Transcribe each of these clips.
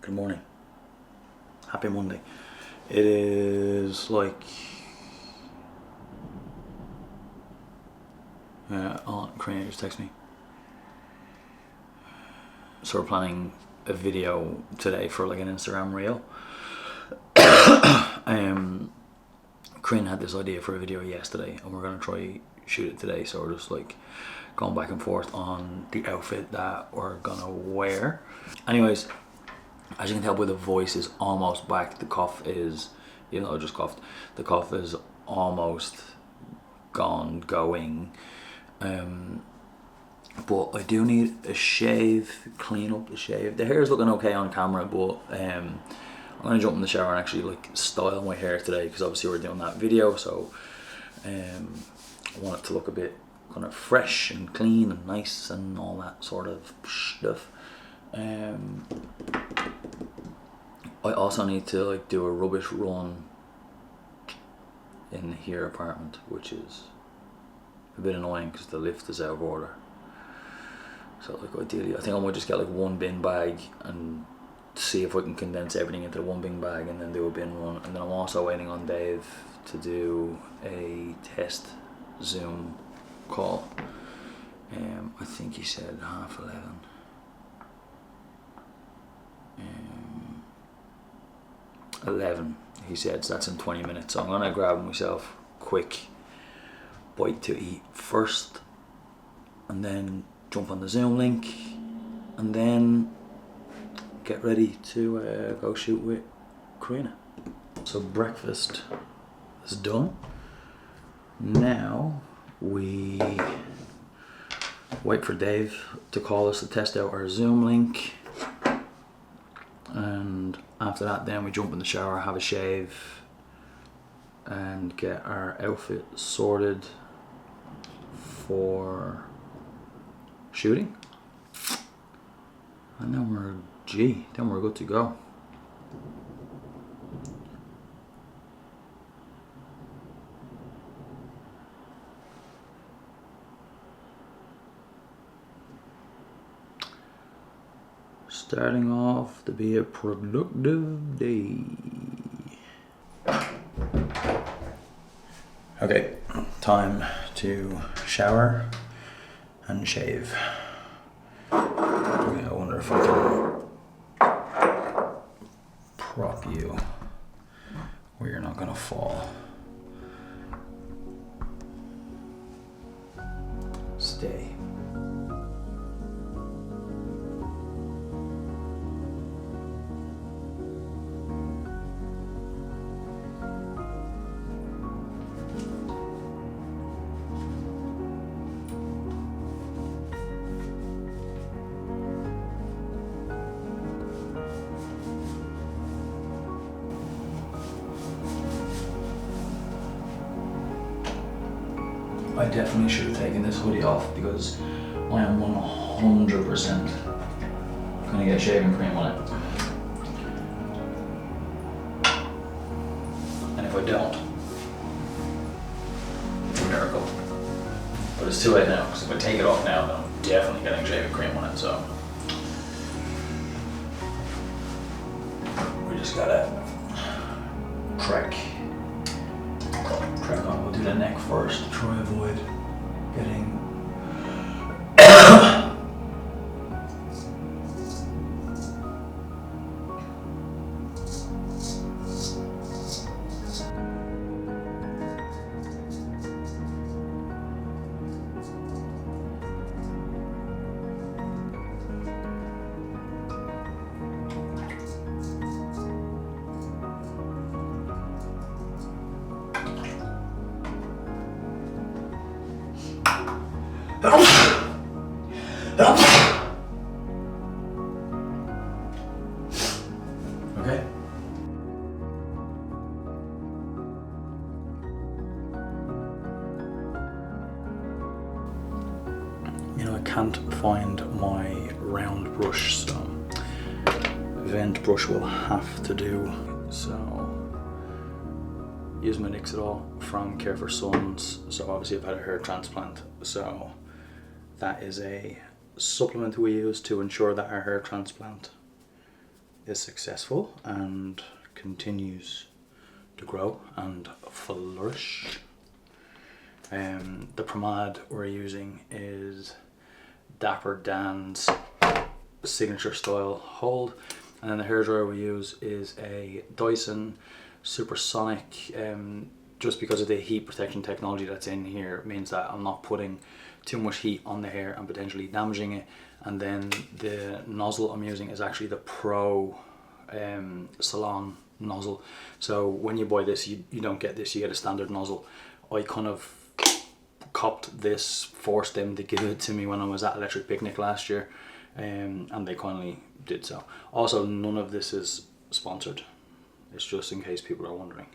Good morning. Happy Monday. It is like Karina just texted me. So we're planning a video today for like an Instagram reel. Karina had this idea for a video yesterday and we're gonna try shoot it today, so we're just like going back and forth on the outfit that we're gonna wear. Anyways, as you can tell by the voice is almost back. The cough is, even though I just coughed, the cough is almost going. But I do need a shave, clean up the shave. The hair is looking okay on camera, but I'm gonna jump in the shower and actually like style my hair today, because obviously we're doing that video, so I want it to look a bit kind of fresh and clean and nice and all that sort of stuff. I also need to like do a rubbish run in here apartment, which is a bit annoying because the lift is out of order. So like ideally, I think I might just get like one bin bag and see if I can condense everything into the one bin bag and then do a bin run. And then I'm also waiting on Dave to do a test Zoom call. I think he said 11:30. 11 he said, so that's in 20 minutes. So I'm gonna grab myself a quick bite to eat first and then jump on the Zoom link and then get ready to go shoot with Karina. So breakfast is done. Now we wait for Dave to call us to test out our Zoom link, and after that then we jump in the shower, have a shave and get our outfit sorted for shooting, and then we're good to go. Starting off to be a productive day. Okay, time to shower and shave. Okay, I wonder if I can prop you where you're not gonna fall. Stay. I definitely should have taken this hoodie off because I am 100% gonna get shaving cream on it. And if I don't, it's a miracle. But it's too late now, because if I take it off now, then I'm definitely getting shaving cream on it, so. We just gotta crack on. We'll do the neck first to try avoid getting okay. You know, I can't find my round brush, so vent brush will have to do. So use my Nixidol from Care for Sons. So obviously I've had a hair transplant, so that is a supplement we use to ensure that our hair transplant is successful and continues to grow and flourish. The pomade we're using is Dapper Dan's signature style hold, and then the hairdryer we use is a Dyson Supersonic. Just because of the heat protection technology that's in here, it means that I'm not putting too much heat on the hair and potentially damaging it. And then the nozzle I'm using is actually the Pro Salon nozzle. So when you buy this, you don't get this, you get a standard nozzle. I kind of copped this, forced them to give it to me when I was at Electric Picnic last year, and they kindly did so. Also, none of this is sponsored. It's just in case people are wondering.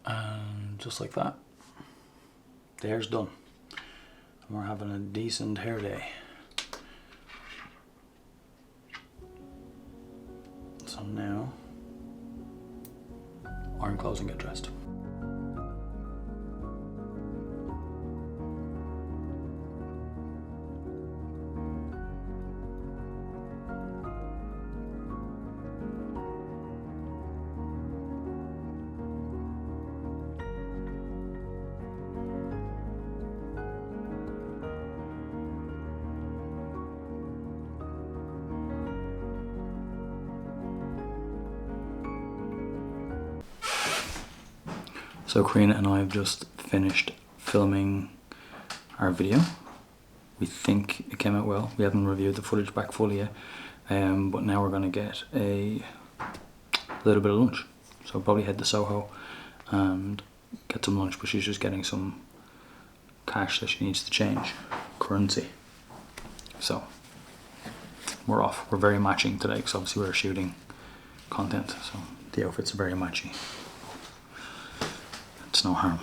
And just like that, the hair's done. And we're having a decent hair day. So now, iron clothes and get dressed. So Karina and I have just finished filming our video. We think it came out well. We haven't reviewed the footage back fully yet, but now we're going to get a little bit of lunch. So we'll probably head to Soho and get some lunch, but she's just getting some cash that she needs to change, currency. So we're off. We're very matching today because obviously we're shooting content, so the outfits are very matchy. It's no harm.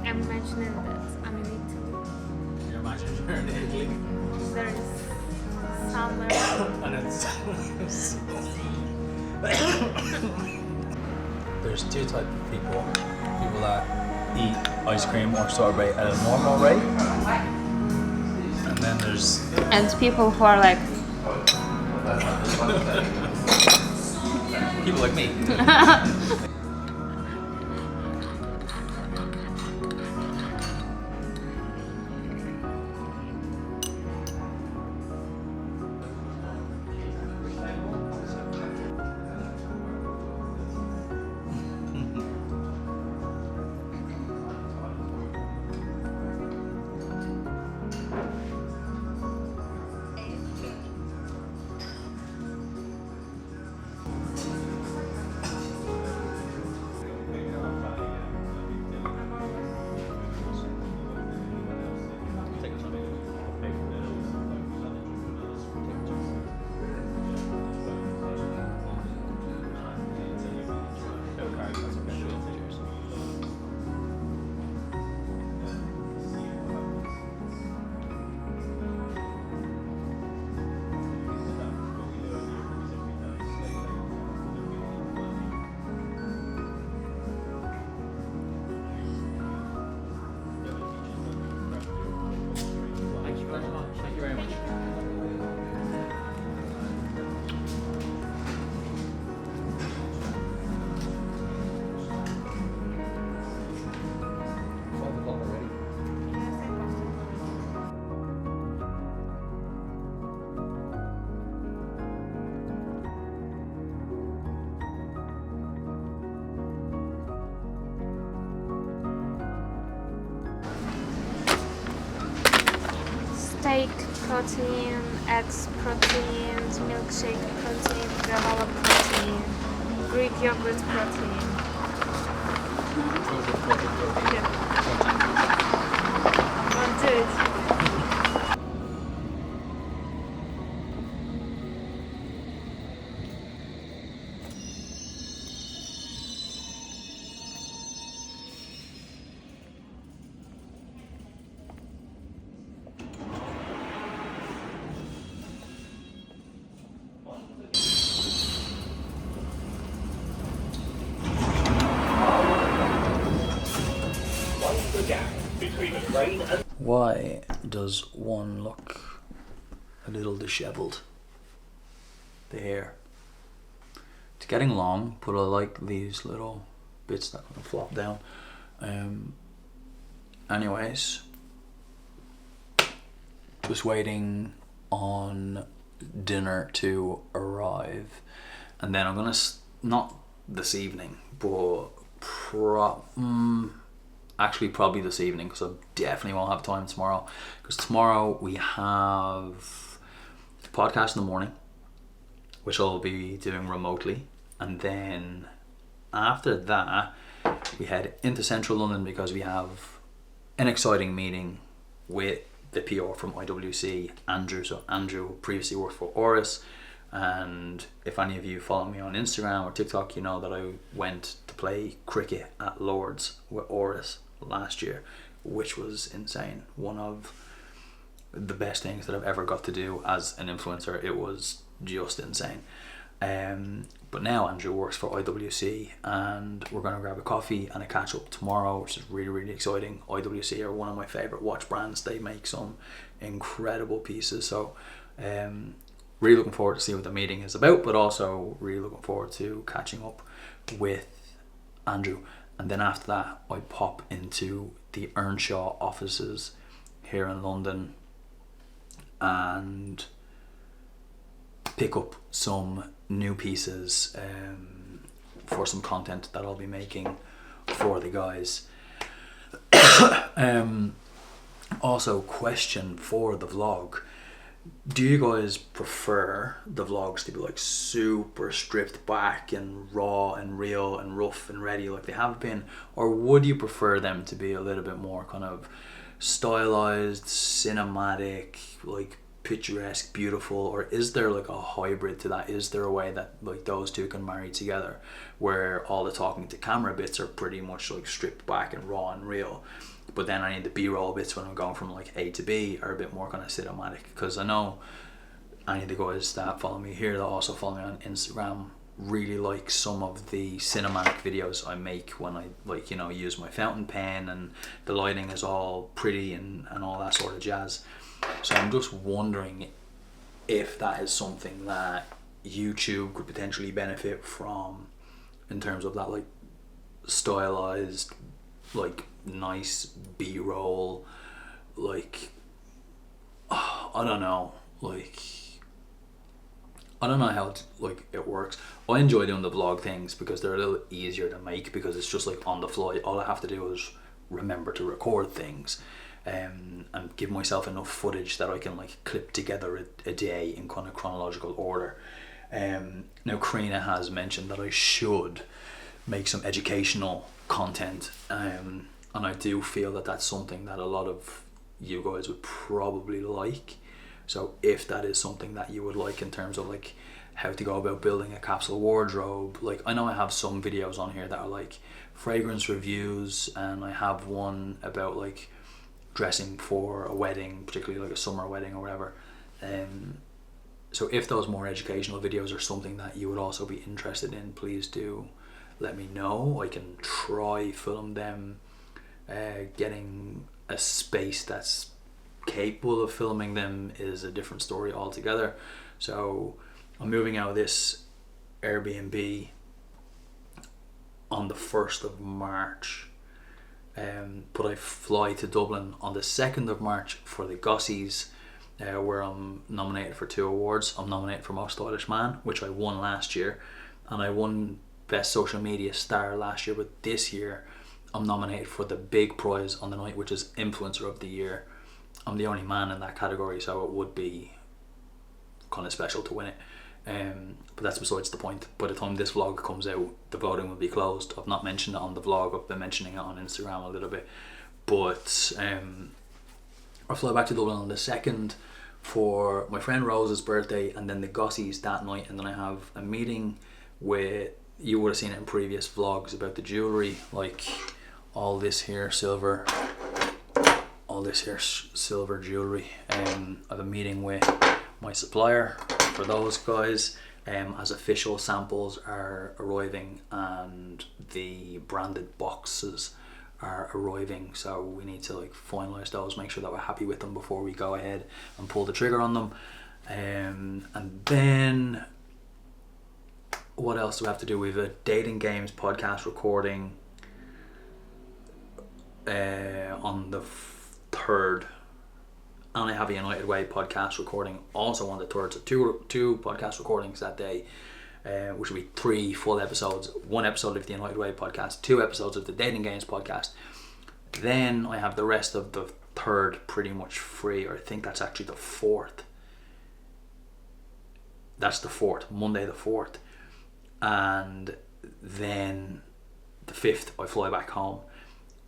I'm imagining that I'm in Italy. You're imagining you're in Italy? There is summer. And it's there's two types of people. People that eat ice cream or sorbet at a normal rate. And then there's... And people who are like... people like me. Steak protein, eggs protein, milkshake protein, granola protein. Greek yogurt protein. Yeah. Want it. Why does one look a little dishevelled? The hair. It's getting long, but I like these little bits that can flop down. Anyways, just waiting on dinner to arrive, and then I'm gonna not this evening, but actually probably this evening, because I definitely won't have time tomorrow, because tomorrow we have the podcast in the morning, which I'll be doing remotely, and then after that we head into central London because we have an exciting meeting with the PR from IWC, Andrew. So Andrew previously worked for Oris, and if any of you follow me on Instagram or TikTok, you know that I went to play cricket at Lord's with Oris last year, which was insane. One of the best things that I've ever got to do as an influencer. It was just insane. But now Andrew works for IWC, and we're going to grab a coffee and a catch up tomorrow, which is really, really exciting. IWC are one of my favorite watch brands. They make some incredible pieces, so really looking forward to see what the meeting is about, but also really looking forward to catching up with Andrew. And then after that I pop into the Earnshaw offices here in London and pick up some new pieces for some content that I'll be making for the guys. Also, question for the vlog: do you guys prefer the vlogs to be like super stripped back and raw and real and rough and ready like they have been, or would you prefer them to be a little bit more kind of stylized, cinematic, like picturesque, beautiful? Or is there like a hybrid to that? Is there a way that like those two can marry together, where all the talking to camera bits are pretty much like stripped back and raw and real, but then I need the B-roll bits when I'm going from like A to B are a bit more kind of cinematic? Because I know any of the guys that follow me here, that also follow me on Instagram, really like some of the cinematic videos I make when I, like, you know, use my fountain pen and the lighting is all pretty and all that sort of jazz. So I'm just wondering if that is something that YouTube could potentially benefit from, in terms of that like stylized, like nice B-roll, like I don't know how it works. I enjoy doing the vlog things because they're a little easier to make, because it's just like on the fly. All I have to do is remember to record things and give myself enough footage that I can like clip together a day in kind of chronological order. Now Karina has mentioned that I should make some educational content, and I do feel that that's something that a lot of you guys would probably like. So if that is something that you would like, in terms of like how to go about building a capsule wardrobe, like I know I have some videos on here that are like fragrance reviews, and I have one about like dressing for a wedding, particularly like a summer wedding or whatever. So if those more educational videos are something that you would also be interested in, please do let me know. I can try film them. Getting a space that's capable of filming them is a different story altogether. So I'm moving out of this Airbnb on the 1st of March, but I fly to Dublin on the 2nd of March for the Gossies, where I'm nominated for 2 awards. I'm nominated for Most Stylish Man, which I won last year, and I won Best Social Media Star last year, but this year I'm nominated for the big prize on the night, which is Influencer of the Year. I'm the only man in that category, so it would be kind of special to win it. But that's besides the point. By the time this vlog comes out, the voting will be closed. I've not mentioned it on the vlog, I've been mentioning it on Instagram a little bit. But I fly back to Dublin on the 2nd for my friend Rose's birthday, and then the Gossies that night, and then I have a meeting with, you would have seen it in previous vlogs, about the jewellery, like all this here silver jewellery. I have a meeting with my supplier for those guys, as official samples are arriving and the branded boxes are arriving, so we need to like finalize those, make sure that we're happy with them before we go ahead and pull the trigger on them. And then what else do we have to do? We have a dating games podcast recording on the 3rd, and I have a United Way podcast recording also on the 3rd, so two podcast recordings that day, which will be 3 full episodes, 1 episode of the United Way podcast, 2 episodes of the Dating Games podcast. Then I have the rest of the 3rd pretty much free, or I think that's actually the 4th. That's the 4th, Monday the 4th. And then the 5th I fly back home.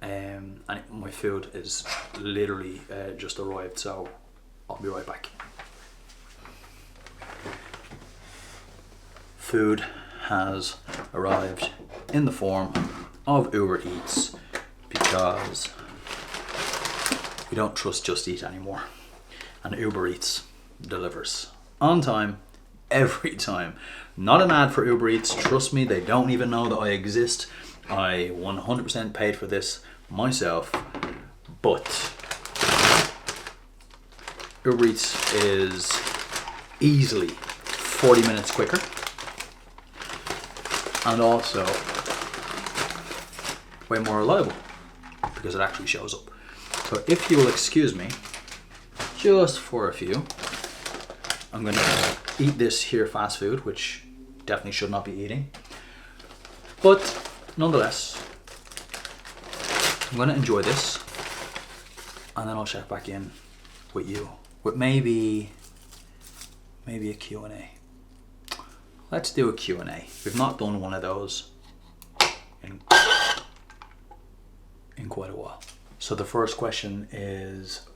And my food is literally just arrived, so I'll be right back. Food has arrived in the form of Uber Eats, because we don't trust Just Eat anymore, and Uber Eats delivers on time, every time. Not an ad for Uber Eats, trust me, they don't even know that I exist. I 100% paid for this myself, but Uber Eats is easily 40 minutes quicker, and also way more reliable because it actually shows up. So if you will excuse me just for a few, I'm going to eat this here fast food, which definitely should not be eating, but nonetheless I'm going to enjoy this, and then I'll check back in with you with maybe a Q&A. Let's do a Q&A. We've not done one of those in quite a while. So the first question is,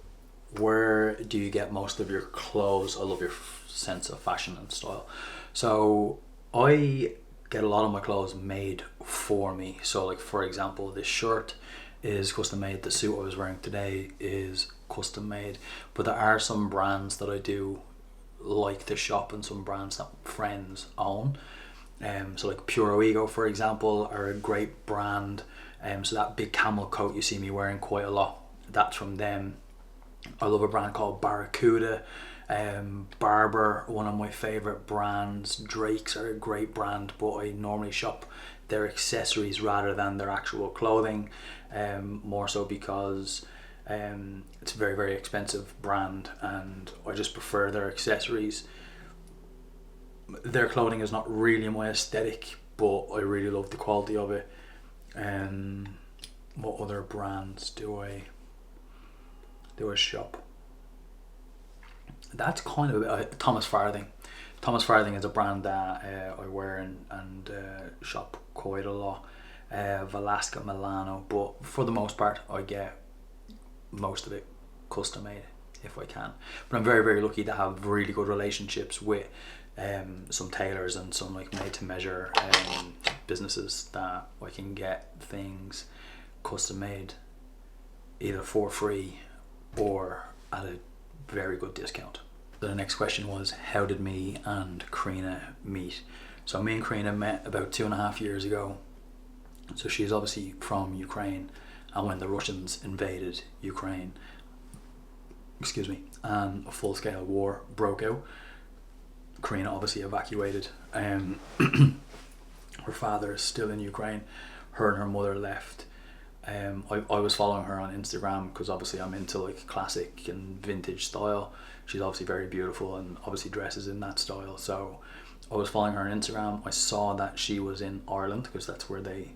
where do you get most of your clothes? I love your sense of fashion and style. So I get a lot of my clothes made for me. So like, for example, this shirt is custom made, the suit I was wearing today is custom made, but there are some brands that I do like to shop, and some brands that friends own. So like Puro Ego, for example, are a great brand. So that big camel coat you see me wearing quite a lot, that's from them. I love a brand called Barracuda. Barber, one of my favorite brands. Drake's are a great brand, but I normally shop their accessories rather than their actual clothing, more so because it's a very, very expensive brand, and I just prefer their accessories. Their clothing is not really my aesthetic, but I really love the quality of it. What other brands do I shop? That's kind of Thomas Farthing. Thomas Farthing is a brand that I wear and shop quite a lot. Velasca Milano, but for the most part I get most of it custom made if I can. But I'm very, very lucky to have really good relationships with some tailors and some like made to measure businesses that I can get things custom made either for free or at a very good discount. So the next question was, how did me and Karina meet? So me and Karina met about 2.5 years ago. So she's obviously from Ukraine, and when the Russians invaded Ukraine, and a full-scale war broke out, Karina obviously evacuated. Her father is still in Ukraine. Her and her mother left. I was following her on Instagram because obviously I'm into like classic and vintage style. She's obviously very beautiful and obviously dresses in that style. So I was following her on Instagram. I saw that she was in Ireland because that's where they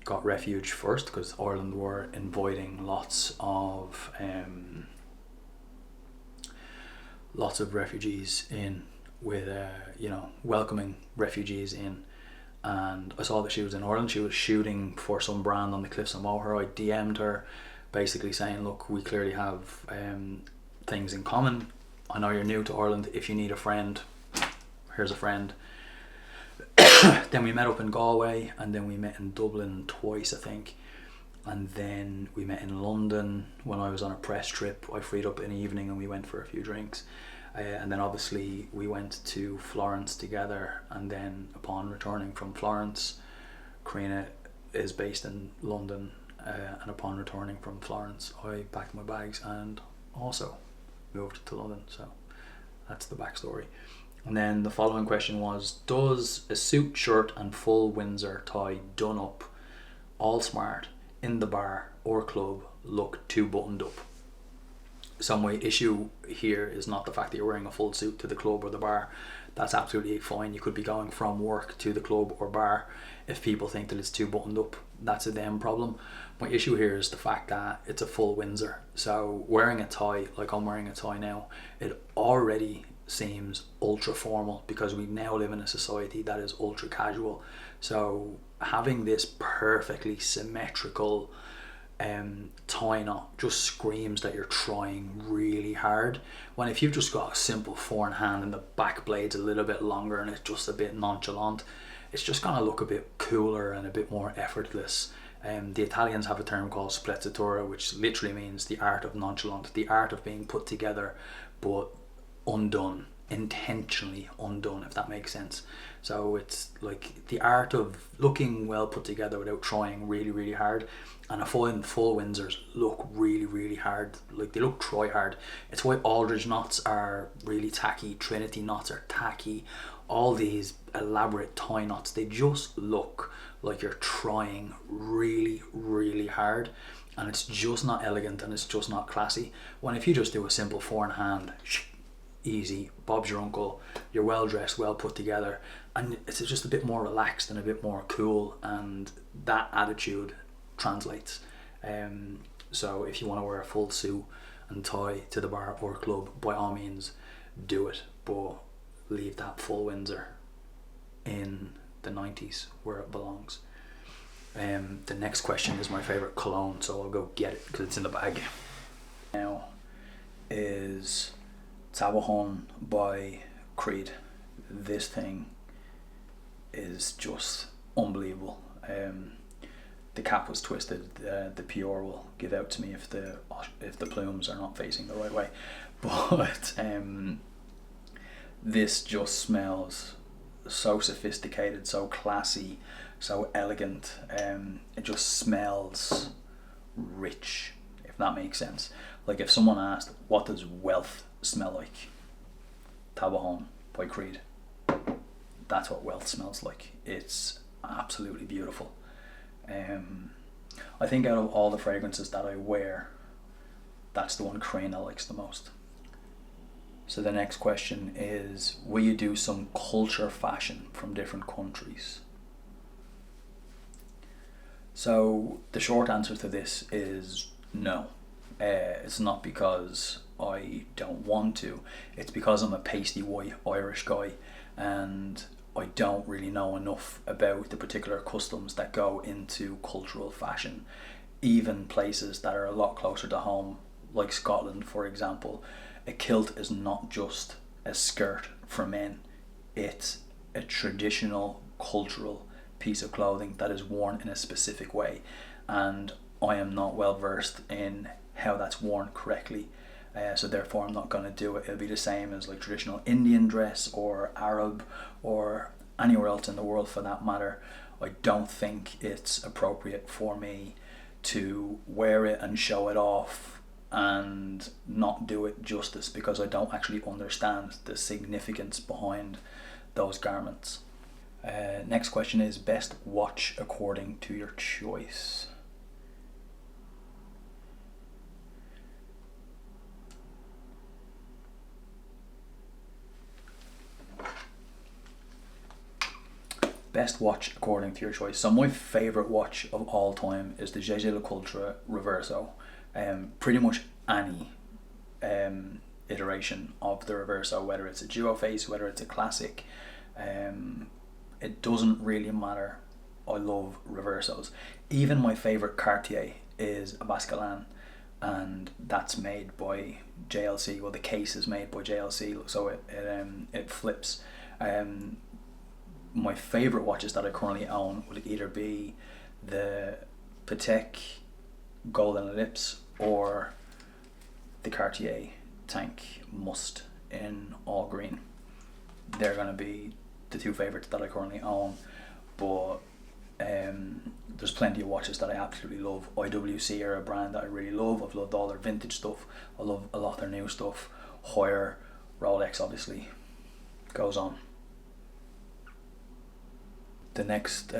got refuge first, because Ireland were inviting lots of refugees in with welcoming refugees in, and I saw that she was in Ireland. She was shooting for some brand on the cliffs of Moher. I DM'd her basically saying, look, we clearly have things in common. I know you're new to Ireland. If you need a friend, here's a friend. Then we met up in Galway, and then we met in Dublin twice, I think. And then we met in London when I was on a press trip. I freed up an evening and we went for a few drinks. And then obviously we went to Florence together, and then upon returning from Florence, Karina is based in London, and upon returning from Florence I packed my bags and also moved to London. So that's the backstory. And then the following question was, does a suit, shirt and full Windsor tie done up, all smart, in the bar or club look too buttoned up? So my issue here is not the fact that you're wearing a full suit to the club or the bar. That's absolutely fine. You could be going from work to the club or bar. If people think that it's too buttoned up, that's a them problem. My issue here is the fact that it's a full Windsor. So wearing a tie, like I'm wearing a tie now, it already seems ultra formal because we now live in a society that is ultra casual. So having this perfectly symmetrical tie knot just screams that you're trying really hard, when if you've just got a simple four in hand and the back blade's a little bit longer and it's just a bit nonchalant, it's just gonna look a bit cooler and a bit more effortless. The Italians have a term called sprezzatura, which literally means the art of nonchalant, the art of being put together but undone, intentionally undone, if that makes sense. So it's like the art of looking well put together without trying really, really hard. And a full Windsors look really, really hard. Like they look try hard. It's why Aldridge knots are really tacky, Trinity knots are tacky, all these elaborate tie knots, they just look like you're trying really, really hard, and it's just not elegant and it's just not classy. When if you just do a simple four in hand, easy, Bob's your uncle, you're well dressed, well put together, and it's just a bit more relaxed and a bit more cool, and that attitude translates. So if you want to wear a full suit and tie to the bar or club, by all means do it, but leave that full Windsor in the 90s where it belongs. The next question is my favourite cologne, so I'll go get it because it's in the bag. Now is Tabahon by Creed. This thing is just unbelievable. The cap was twisted. The PR will give out to me if the plumes are not facing the right way, but this just smells so sophisticated, so classy, so elegant. It just smells rich, if that makes sense. Like if someone asked, what does wealth smell like? Tabahon by Creed. That's what wealth smells like. It's absolutely beautiful. I think out of all the fragrances that I wear, that's the one Karina likes the most. So the next question is, will you do some culture fashion from different countries? So the short answer to this is no. It's not because I don't want to, it's because I'm a pasty white Irish guy and I don't really know enough about the particular customs that go into cultural fashion. Even places that are a lot closer to home, like Scotland for example, a kilt is not just a skirt for men, it's a traditional cultural piece of clothing that is worn in a specific way, and I am not well versed in how that's worn correctly, so therefore I'm not going to do it. It'll be the same as like traditional Indian dress or Arab or anywhere else in the world for that matter. I don't think it's appropriate for me to wear it and show it off and not do it justice because I don't actually understand the significance behind those garments. Next question is, best watch according to your choice. Best watch according to your choice. So my favourite watch of all time is the Jaeger LeCoultre Reverso. Pretty much any iteration of the Reverso, whether it's a duo face, whether it's a classic. It doesn't really matter. I love Reversos. Even my favourite Cartier is a Basquiat, and that's made by JLC. Well, the case is made by JLC, so it flips. My favourite watches that I currently own would either be the Patek Golden Ellipse or the Cartier Tank Must in all green. They're going to be the two favourites that I currently own, but there's plenty of watches that I absolutely love. IWC are a brand that I really love. I've loved all their vintage stuff. I love a lot of their new stuff. Heuer, Rolex obviously, goes on. The next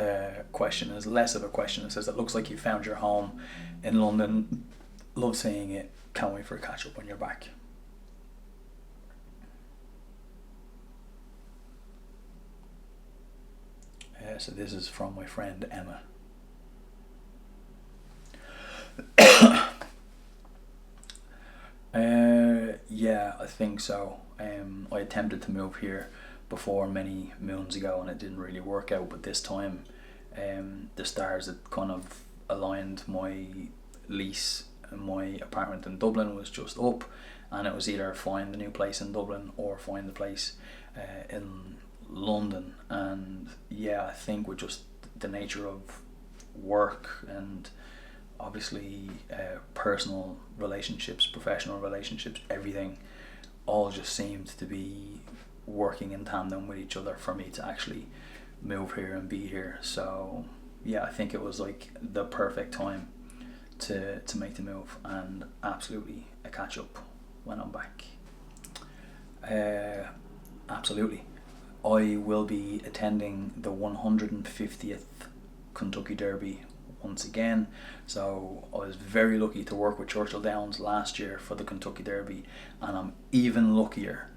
question is less of a question. It says, it looks like you found your home in London. Love seeing it. Can't wait for a catch up when you're back. So this is from my friend Emma. Yeah, I think so. I attempted to move here before many moons ago and it didn't really work out, but this time the stars had kind of aligned. My lease in my apartment in Dublin was just up, and it was either find the new place in Dublin or find the place in London. And yeah, I think with just the nature of work and obviously personal relationships, professional relationships, everything all just seemed to be working in tandem with each other for me to actually move here and be here. So yeah, I think it was like the perfect time to make the move, and absolutely a catch up when I'm back. Absolutely. I will be attending the 150th Kentucky Derby once again. So I was very lucky to work with Churchill Downs last year for the Kentucky Derby, and I'm even luckier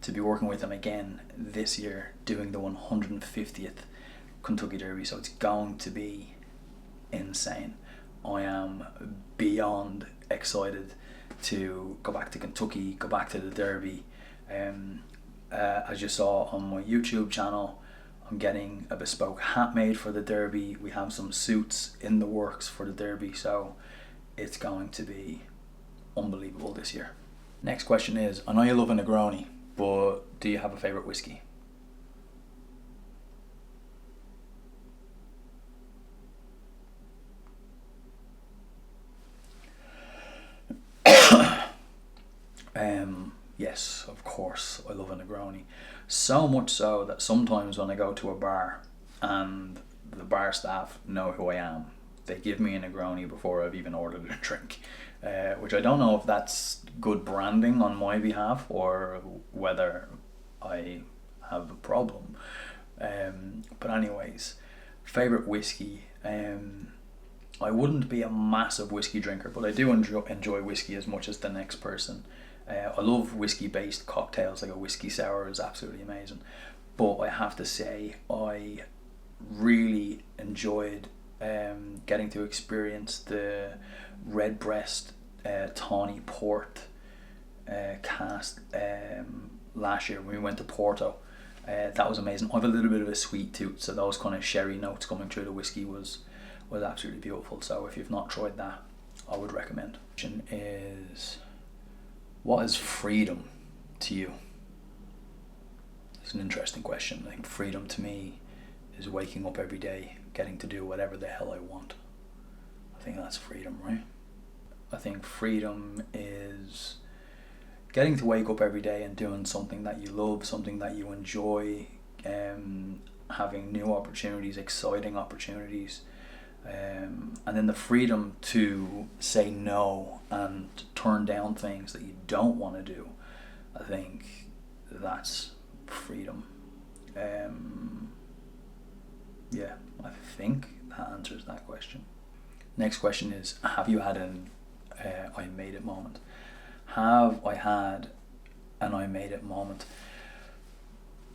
to be working with them again this year doing the 150th Kentucky Derby. So it's going to be insane. I am beyond excited to go back to Kentucky, go back to the Derby. As you saw on my YouTube channel, I'm getting a bespoke hat made for the Derby. We have some suits in the works for the Derby, so it's going to be unbelievable this year. Next question is, I know you love a Negroni, but do you have a favourite whiskey? Yes, of course, I love a Negroni. So much so that sometimes when I go to a bar and the bar staff know who I am, they give me a Negroni before I've even ordered a drink, which I don't know if that's good branding on my behalf or whether I have a problem. But anyways, favourite whiskey. I wouldn't be a massive whiskey drinker, but I do enjoy whiskey as much as the next person. I love whiskey based cocktails, like a whiskey sour is absolutely amazing. But I have to say, I really enjoyed getting to experience the Redbreast Tawny Port cast last year when we went to Porto. That was amazing. I have a little bit of a sweet tooth, so those kind of sherry notes coming through the whiskey was absolutely beautiful. So if you've not tried that, I would recommend. Question is, what is freedom to you? It's an interesting question. I think freedom to me is waking up every day, getting to do whatever the hell I want. I think that's freedom, right? I think freedom is getting to wake up every day and doing something that you love, something that you enjoy, having new opportunities, exciting opportunities, and then the freedom to say no and turn down things that you don't want to do. I think that's freedom. Yeah, I think that answers that question. Next question is, have you had an I made it moment? Have I had an I made it moment?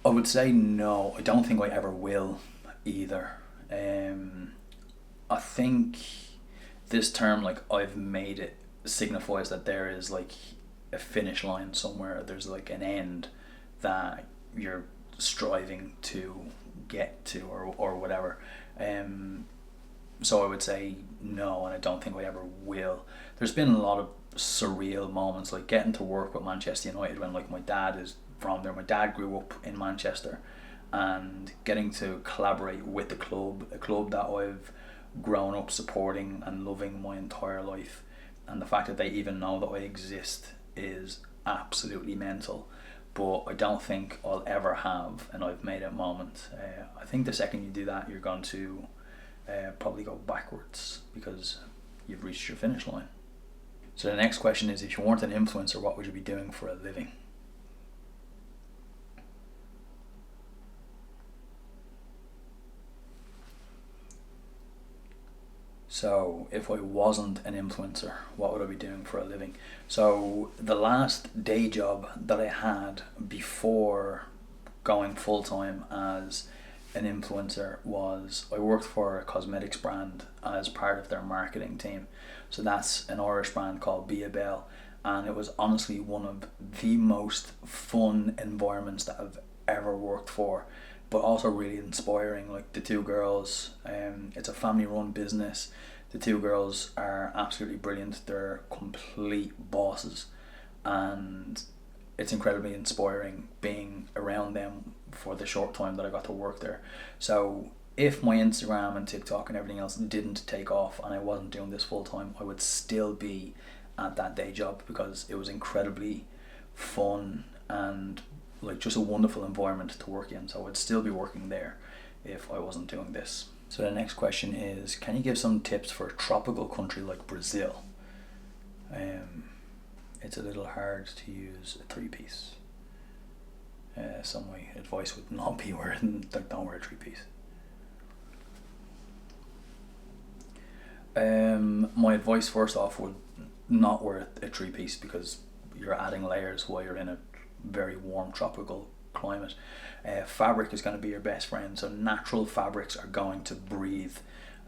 I would say no. I don't think I ever will either. I think this term, like, I've made it, signifies that there is like a finish line somewhere. There's like an end that you're striving to get to, or whatever. So I would say no, and I don't think I ever will. There's been a lot of surreal moments, like getting to work with Manchester United when like my dad is from there. My dad grew up in Manchester, and getting to collaborate with the club, a club that I've grown up supporting and loving my entire life, and the fact that they even know that I exist is absolutely mental. But I don't think I'll ever have an I've made it moment. I think the second you do that, you're going to probably go backwards because you've reached your finish line. So the next question is, if you weren't an influencer, what would you be doing for a living? So if I wasn't an influencer, what would I be doing for a living? So the last day job that I had before going full time as an influencer was, I worked for a cosmetics brand as part of their marketing team. So that's an Irish brand called Be A Bell, and it was honestly one of the most fun environments that I've ever worked for, but also really inspiring. Like the two girls, it's a family run business. The two girls are absolutely brilliant. They're complete bosses, and it's incredibly inspiring being around them for the short time that I got to work there. So if my Instagram and TikTok and everything else didn't take off and I wasn't doing this full time, I would still be at that day job because it was incredibly fun and like just a wonderful environment to work in. So I would still be working there if I wasn't doing this. So the next question is, can you give some tips for a tropical country like Brazil? It's a little hard to use a three-piece. So my advice would not be don't wear a three-piece. My advice first off would not wear a three-piece because you're adding layers while you're in a very warm tropical climate. Fabric is going to be your best friend, so natural fabrics are going to breathe,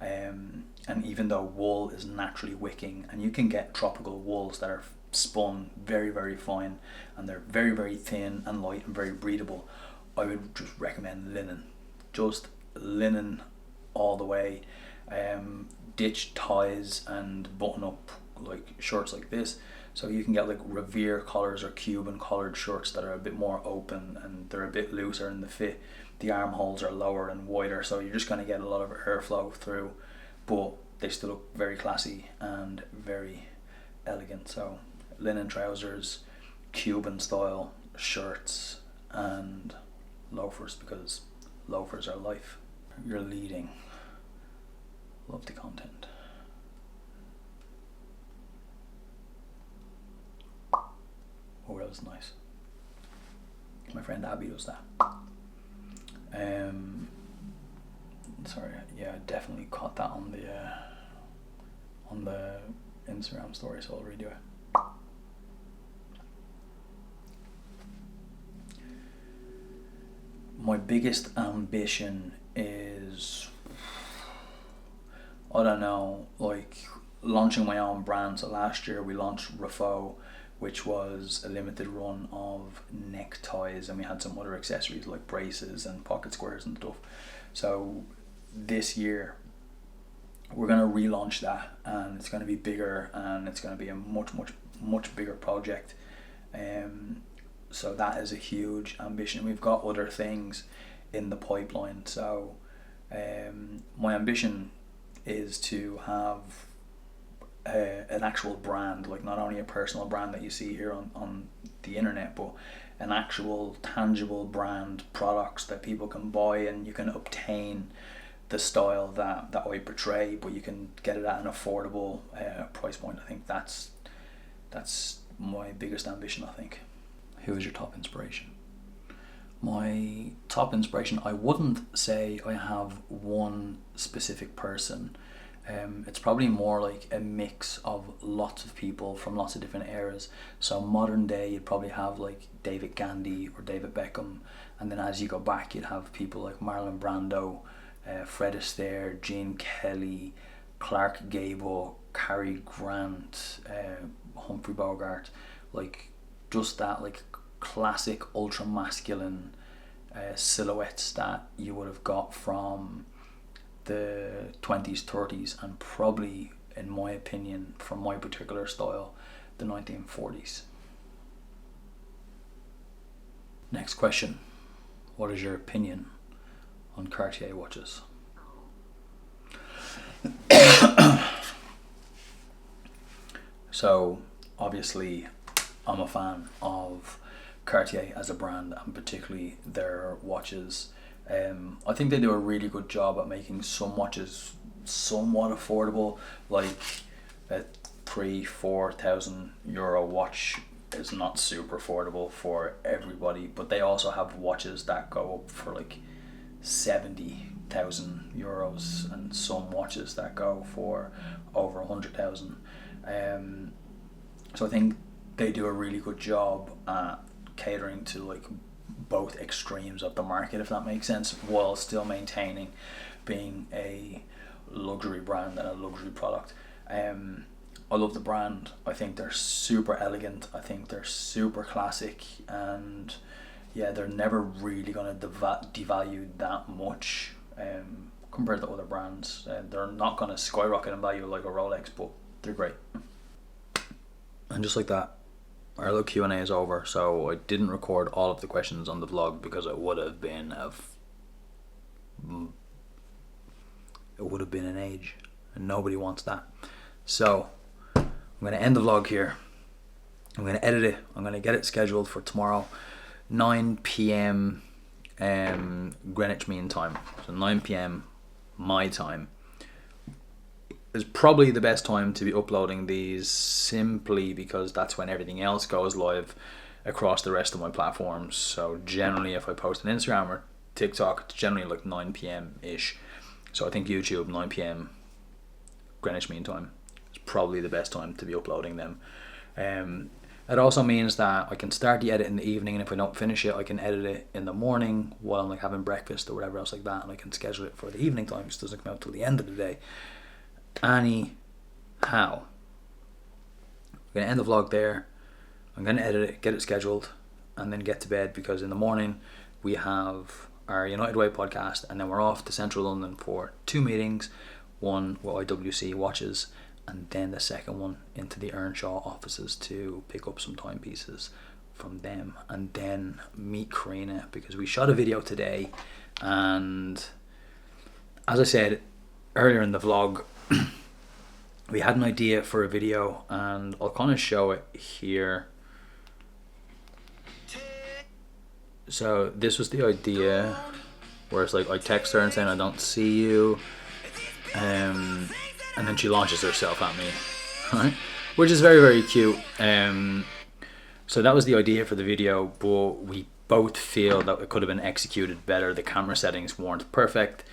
and even though wool is naturally wicking, and you can get tropical wools that are spun very, very fine, and they're very, very thin and light and very breathable, I would just recommend linen. Just linen all the way. Ditch ties and button up like shirts like this. So you can get like Revere collars or Cuban collared shirts that are a bit more open and they're a bit looser in the fit. The armholes are lower and wider, so you're just going to get a lot of airflow through, but they still look very classy and very elegant. So linen trousers, Cuban style shirts, and loafers, because loafers are life. You're leading. Love the content. Oh, that was nice. My friend Abby does that. Sorry, yeah, I definitely caught that on the Instagram story, so I'll redo it. My biggest ambition is, I don't know, like launching my own brand. So last year we launched Rafo, which was a limited run of neckties, and we had some other accessories like braces and pocket squares and stuff. So this year we're going to relaunch that, and it's going to be bigger, and it's going to be a much bigger project. So that is a huge ambition. We've got other things in the pipeline. So my ambition is to have an actual brand, like not only a personal brand that you see here on the internet, but an actual tangible brand, products that people can buy and you can obtain the style that I portray, but you can get it at an affordable price point. I think that's my biggest ambition, I think. Who is your top inspiration? My top inspiration, I wouldn't say I have one specific person. It's probably more like a mix of lots of people from lots of different eras. So modern day, you'd probably have like David Gandy or David Beckham, and then as you go back, you'd have people like Marlon Brando, Fred Astaire, Gene Kelly, Clark Gable, Cary Grant, Humphrey Bogart. like just that like classic ultra masculine silhouettes that you would have got from the 20s, 30s, and probably, in my opinion, from my particular style, the 1940s. Next question. What is your opinion on Cartier watches? So, obviously, I'm a fan of Cartier as a brand, and particularly their watches. I think they do a really good job at making some watches somewhat affordable. Like a 3,000-4,000 euro watch is not super affordable for everybody, but they also have watches that go up for like 70,000 euros, and some watches that go for over 100,000. So I think they do a really good job at catering to like both extremes of the market, if that makes sense, while still maintaining being a luxury brand and a luxury product. I love the brand. I think they're super elegant. I think they're super classic, and yeah, they're never really going to devalue that much compared to other brands. They're not going to skyrocket in value like a Rolex, but they're great. And just like that, our little Q&A is over. So I didn't record all of the questions on the vlog because it would have been an age, and nobody wants that. So I'm going to end the vlog here. I'm going to edit it. I'm going to get it scheduled for tomorrow, 9 p.m. Greenwich Mean Time. So 9 p.m. my time is probably the best time to be uploading these, simply because that's when everything else goes live across the rest of my platforms. So generally, if I post on Instagram or TikTok, it's generally like 9 p.m. ish. So I think YouTube, 9 p.m. Greenwich Mean Time is probably the best time to be uploading them. It also means that I can start the edit in the evening, and if I don't finish it, I can edit it in the morning while I'm like having breakfast or whatever else like that, and I can schedule it for the evening time, which doesn't come out till the end of the day. Anyhow, I'm going to end the vlog there. I'm going to edit it, get it scheduled, and then get to bed, because in the morning we have our United Way podcast, and then we're off to Central London for 2 meetings, one with IWC watches, and then the second one into the Earnshaw offices to pick up some timepieces from them, and then meet Karina, because we shot a video today, and as I said earlier in the vlog, we had an idea for a video, and I'll kind of show it here. So this was the idea, where it's like I text her and saying I don't see you, and then she launches herself at me, right? Which is very, very cute. So that was the idea for the video, but we both feel that it could have been executed better. The camera settings weren't perfect.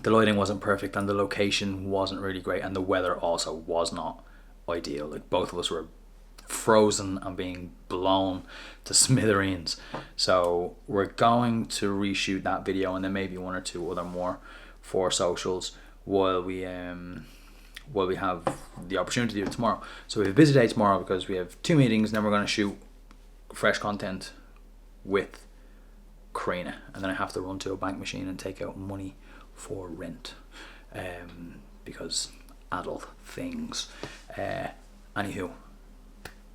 The lighting wasn't perfect, and the location wasn't really great, and the weather also was not ideal. Like, both of us were frozen and being blown to smithereens. So we're going to reshoot that video, and then maybe 1 or 2 other more for socials while we have the opportunity to do it tomorrow. So we have a busy day tomorrow because we have 2 meetings, and then we're going to shoot fresh content with Karina, and then I have to run to a bank machine and take out money for rent, because adult things. Anywho,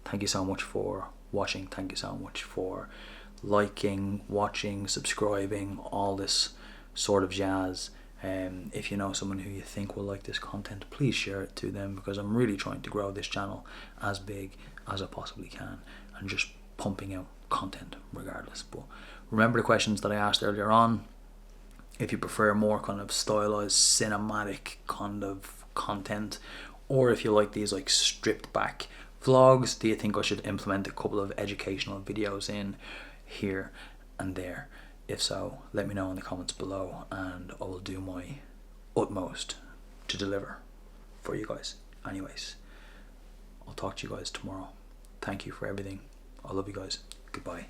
thank you so much for watching. Thank you so much for liking, watching, subscribing, all this sort of jazz. If you know someone who you think will like this content, please share it to them, because I'm really trying to grow this channel as big as I possibly can, and just pumping out content regardless. But remember the questions that I asked earlier on. If you prefer more kind of stylized cinematic kind of content, or if you like these like stripped back vlogs, do you think I should implement a couple of educational videos in here and there? If so, let me know in the comments below, and I will do my utmost to deliver for you guys. Anyways, I'll talk to you guys tomorrow. Thank you for everything. I love you guys. Goodbye.